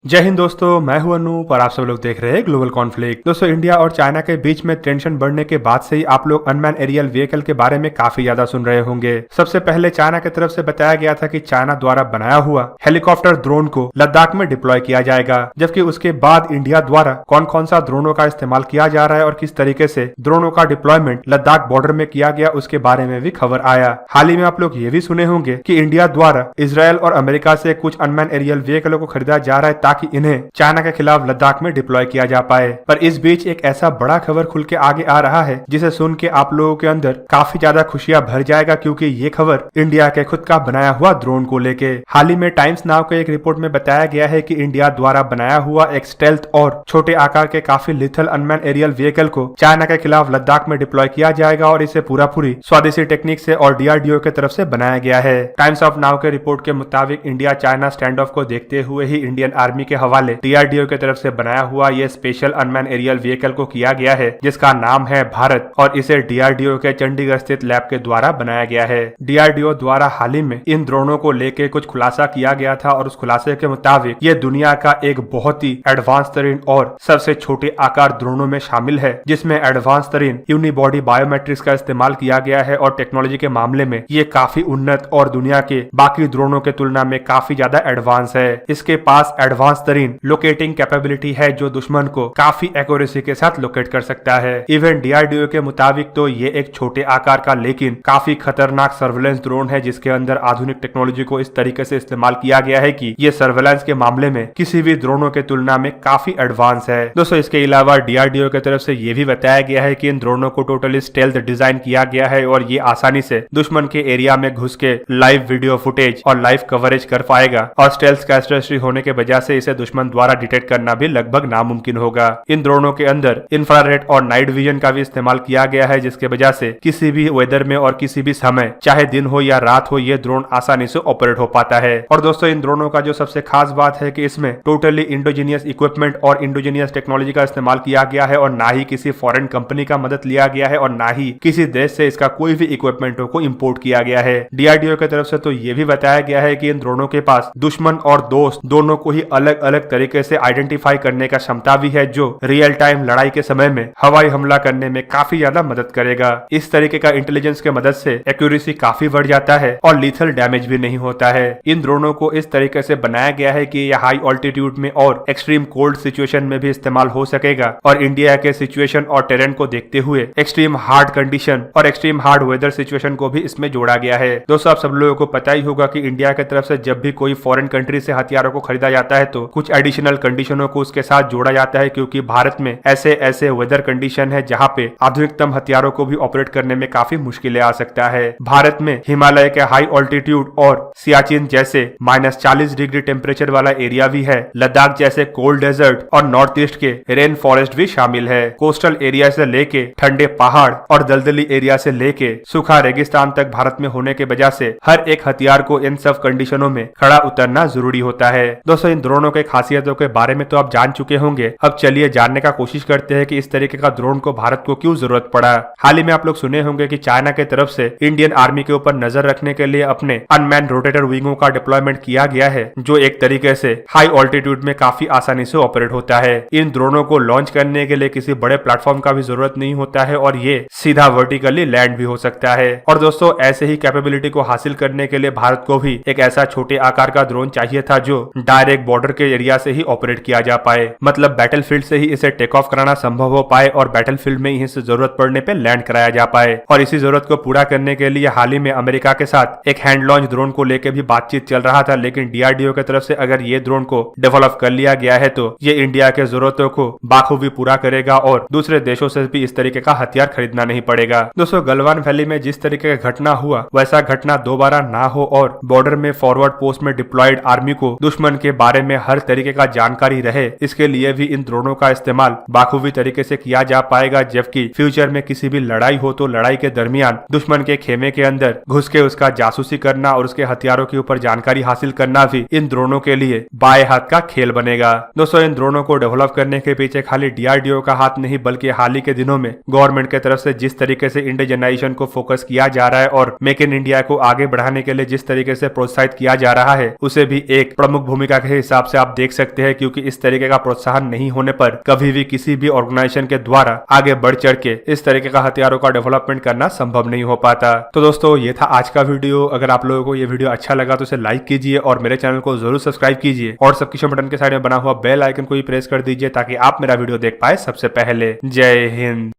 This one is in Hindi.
जय हिंद दोस्तों, मैं हूं अनूप और आप सब लोग देख रहे हैं ग्लोबल कॉन्फ्लिक्ट। दोस्तों, इंडिया और चाइना के बीच में टेंशन बढ़ने के बाद से ही आप लोग अनमैन एरियल व्हीकल के बारे में काफी ज्यादा सुन रहे होंगे। सबसे पहले चाइना की तरफ से बताया गया था कि चाइना द्वारा बनाया हुआ हेलीकॉप्टर ड्रोन को लद्दाख में डिप्लॉय किया जाएगा, जबकि उसके बाद इंडिया द्वारा कौन कौन सा ड्रोनों का इस्तेमाल किया जा रहा है और किस तरीके से ड्रोनों का डिप्लॉयमेंट लद्दाख बॉर्डर में किया गया, उसके बारे में भी खबर आया। हाल ही में आप लोग ये भी सुने होंगे कि इंडिया द्वारा इजरायल और अमेरिका से कुछ अनमैन एरियल व्हीकलों को खरीदा जा रहा है ताकि इन्हें चाइना के खिलाफ लद्दाख में डिप्लॉय किया जा पाए। पर इस बीच एक ऐसा बड़ा खबर खुल के आगे आ रहा है जिसे सुन के आप लोगों के अंदर काफी ज्यादा खुशियां भर जाएगा, क्योंकि ये खबर इंडिया के खुद का बनाया हुआ ड्रोन को लेके। हाल ही में टाइम्स नाउ के एक रिपोर्ट में बताया गया है कि इंडिया द्वारा बनाया हुआ एक स्टेल्थ और छोटे आकार के काफी लिथल अनमैन एरियल व्हीकल को चाइना के खिलाफ लद्दाख में डिप्लॉय किया जाएगा और इसे पूरी स्वदेशी टेक्निक से और डीआरडीओ की तरफ से बनाया गया है। टाइम्स ऑफ नाउ के रिपोर्ट के मुताबिक इंडिया चाइना स्टैंड ऑफ को देखते हुए ही इंडियन आर्मी के हवाले डीआरडीओ की तरफ से बनाया हुआ ये स्पेशल अनमैन एरियल व्हीकल को किया गया है, जिसका नाम है भारत, और इसे डीआरडीओ के चंडीगढ़ स्थित लैब के द्वारा बनाया गया है। डीआरडीओ द्वारा हाल ही में इन ड्रोनों को लेके कुछ खुलासा किया गया था और उस खुलासे के मुताबिक ये दुनिया का एक बहुत ही एडवांस तरीन और सबसे छोटे आकार ड्रोनों में शामिल है, जिसमें एडवांस तरीन यूनिबॉडी बायोमेट्रिक्स का इस्तेमाल किया गया है और टेक्नोलॉजी के मामले में ये काफी उन्नत और दुनिया के बाकी ड्रोनों के तुलना में काफी ज्यादा एडवांस है। इसके पास एडवांस तरीन लोकेटिंग कैपेबिलिटी है जो दुश्मन को काफी एक्यूरेसी के साथ लोकेट कर सकता है। इवन डीआरडीओ के मुताबिक तो ये एक छोटे आकार का लेकिन काफी खतरनाक सर्वेलेंस ड्रोन है, जिसके अंदर आधुनिक टेक्नोलॉजी को इस तरीके से इस्तेमाल किया गया है कि ये सर्वेलेंस के मामले में किसी भी ड्रोनों के तुलना में काफी एडवांस है। दोस्तों, इसके अलावा डीआरडीओ की तरफ से ये भी बताया गया है कि इन ड्रोनों को टोटली स्टेल्थ डिजाइन किया गया है और ये आसानी से दुश्मन के एरिया में घुस के लाइव वीडियो फुटेज और लाइव कवरेज कर पाएगा और स्टेल्थ कैरेक्टरिस्टिक होने के वजह से इसे दुश्मन द्वारा डिटेक्ट करना भी लगभग नामुमकिन होगा। इन ड्रोनों के अंदर इंफ्रारेड और नाइट विजन का भी इस्तेमाल किया गया है, जिसके वजह से किसी भी वेदर में और किसी भी समय, चाहे दिन हो या रात हो, ये ड्रोन आसानी से ऑपरेट हो पाता है। और दोस्तों, इन ड्रोनों का जो सबसे खास बात है कि इसमें टोटली इंडोजीनियस इक्विपमेंट और इंडोजीनियस टेक्नोलॉजी का इस्तेमाल किया गया है और ना ही किसी फॉरेन कंपनी का मदद लिया गया है और ना ही किसी देश से इसका कोई भी इक्विपमेंटों को इम्पोर्ट किया गया है। डीआरडीओ की तरफ से तो ये भी बताया गया है कि इन ड्रोनों के पास दुश्मन और दोस्त दोनों को ही अलग अलग तरीके से आइडेंटिफाई करने का क्षमता भी है, जो रियल टाइम लड़ाई के समय में हवाई हमला करने में काफी ज्यादा मदद करेगा। इस तरीके का इंटेलिजेंस के मदद से एक्यूरेसी काफी बढ़ जाता है और लीथल डैमेज भी नहीं होता है। इन ड्रोनों को इस तरीके से बनाया गया है कि यह हाई ऑल्टीट्यूड में और एक्सट्रीम कोल्ड सिचुएशन में भी इस्तेमाल हो सकेगा और इंडिया के सिचुएशन और टेरेन को देखते हुए एक्सट्रीम हार्ड कंडीशन और एक्सट्रीम हार्ड वेदर सिचुएशन को भी इसमें जोड़ा गया है। दोस्तों, आप सब लोगों को पता ही होगा कि इंडिया की तरफ से जब भी कोई फॉरेन कंट्री से हथियारों को खरीदा जाता है तो कुछ एडिशनल कंडीशनों को उसके साथ जोड़ा जाता है, क्योंकि भारत में ऐसे वेदर कंडीशन है जहां पे आधुनिकतम हथियारों को भी ऑपरेट करने में काफी मुश्किलें आ सकता है। भारत में हिमालय के हाई ऑल्टीट्यूड और सियाचिन जैसे -40 डिग्री टेम्परेचर वाला एरिया भी है। लद्दाख जैसे कोल्ड डेजर्ट और नॉर्थ ईस्ट के रेन फॉरेस्ट भी शामिल है। कोस्टल एरिया से लेके ठंडे पहाड़ और दलदली एरिया से लेके सूखा रेगिस्तान तक भारत में होने के वजह से हर एक हथियार को इन सब कंडीशनों में खड़ा उतरना जरूरी होता है। दोस्तों, इन ड्रोनों के खासियतों के बारे में तो आप जान चुके होंगे। अब चलिए जानने का कोशिश करते हैं कि इस तरीके का ड्रोन को भारत को क्यों जरूरत पड़ा। हाल ही में आप लोग सुने होंगे कि चाइना की तरफ से इंडियन आर्मी के ऊपर नजर रखने के लिए अपने अनमैन रोटेटर विंगों का डिप्लॉयमेंट किया गया है, जो एक तरीके से हाई ऑल्टीट्यूड में काफी आसानी से ऑपरेट होता है। इन ड्रोनों को लॉन्च करने के लिए किसी बड़े प्लेटफॉर्म का भी जरूरत नहीं होता है और ये सीधा वर्टिकली लैंड भी हो सकता है। और दोस्तों, ऐसे ही कैपेबिलिटी को हासिल करने के लिए भारत को भी एक ऐसा छोटे आकार का ड्रोन चाहिए था जो डायरेक्ट बॉर्डर के एरिया से ही ऑपरेट किया जा पाए, मतलब बैटलफील्ड से ही इसे टेक ऑफ कराना संभव हो पाए और बैटलफील्ड में ही इसे जरूरत पड़ने पे लैंड कराया जा पाए। और इसी जरूरत को पूरा करने के लिए हाल ही में अमेरिका के साथ एक हैंड लॉन्च ड्रोन को लेकर भी बातचीत चल रहा था, लेकिन डीआरडीओ की तरफ से अगर ये ड्रोन को डेवलप कर लिया गया है तो ये इंडिया के जरूरतों को बाखूबी पूरा करेगा और दूसरे देशों से भी इस तरीके का हथियार खरीदना नहीं पड़ेगा। दोस्तों, गलवान वैली में जिस तरीके का घटना हुआ वैसा घटना दोबारा ना हो और बॉर्डर में फॉरवर्ड पोस्ट में डिप्लॉयड आर्मी को दुश्मन के बारे में हर तरीके का जानकारी रहे, इसके लिए भी इन ड्रोनों का इस्तेमाल बाखूबी तरीके से किया जा पाएगा। जबकि फ्यूचर में किसी भी लड़ाई हो तो लड़ाई के दरमियान दुश्मन के खेमे के अंदर घुस के उसका जासूसी करना और उसके हथियारों के ऊपर जानकारी हासिल करना भी इन ड्रोनों के लिए बाएं हाथ का खेल बनेगा। दोस्तों, इन ड्रोनों को डेवलप करने के पीछे खाली डीआरडीओ का हाथ नहीं, बल्कि हाल ही के दिनों में गवर्नमेंट की तरफ से जिस तरीके से इंडिजनाइजेशन को फोकस किया जा रहा है और मेक इन इंडिया को आगे बढ़ाने के लिए जिस तरीके से प्रोत्साहित किया जा रहा है, उसे भी एक प्रमुख भूमिका के हिसाब से आप देख सकते हैं, क्योंकि इस तरीके का प्रोत्साहन नहीं होने पर कभी भी किसी भी ऑर्गेनाइजेशन के द्वारा आगे बढ़ चढ़ के इस तरीके का हथियारों का डेवलपमेंट करना संभव नहीं हो पाता। तो दोस्तों ये था आज का वीडियो। अगर आप लोगों को ये वीडियो अच्छा लगा तो इसे लाइक कीजिए और मेरे चैनल को जरूर सब्सक्राइब कीजिए और सबस्क्रिप्शन बटन के साइड में बना हुआ बेल आइकन को भी प्रेस कर दीजिए ताकि आप मेरा वीडियो देख पाए सबसे पहले। जय हिंद।